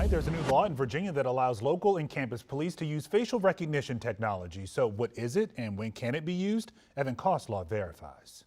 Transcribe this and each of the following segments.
right, there's a new law in Virginia that allows local and campus police to use facial recognition technology. So what is it and when can it be used? Evan Koslaw verifies.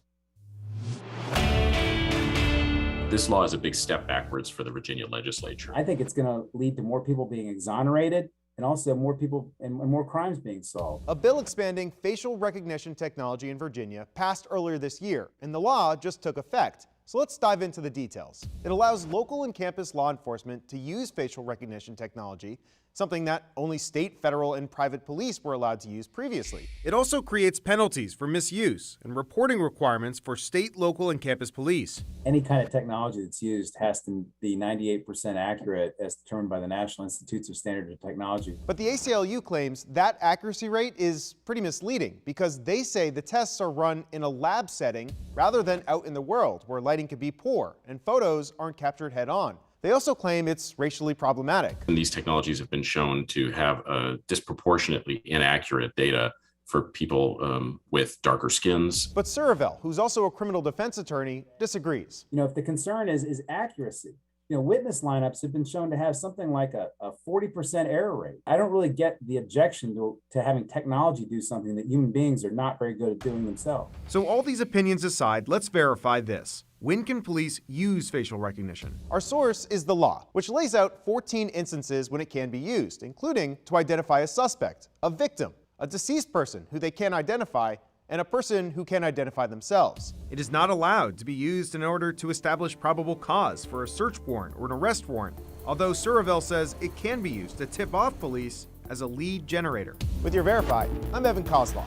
This law is a big step backwards for the Virginia legislature. I think it's going to lead to more people being exonerated and also more people and more crimes being solved. A bill expanding facial recognition technology in Virginia passed earlier this year, and the law just took effect. So let's dive into the details. It allows local and campus law enforcement to use facial recognition technology, something that only state, federal, and private police were allowed to use previously. It also creates penalties for misuse and reporting requirements for state, local, and campus police. Any kind of technology that's used has to be 98% accurate as determined by the National Institutes of Standards and Technology. But the ACLU claims that accuracy rate is pretty misleading because they say the tests are run in a lab setting rather than out in the world where lighting can be poor and photos aren't captured head on. They also claim it's racially problematic. And these technologies have been shown to have disproportionately inaccurate data for people with darker skins. But Surivel, who's also a criminal defense attorney, disagrees. If the concern is accuracy, witness lineups have been shown to have something like a 40% error rate. I don't really get the objection to having technology do something that human beings are not very good at doing themselves. So all these opinions aside, let's verify this. When can police use facial recognition? Our source is the law, which lays out 14 instances when it can be used, including to identify a suspect, a victim, a deceased person who they can't identify, and a person who can identify themselves. It is not allowed to be used in order to establish probable cause for a search warrant or an arrest warrant, although Surivel says it can be used to tip off police as a lead generator. With your Verify, I'm Evan Koslaw.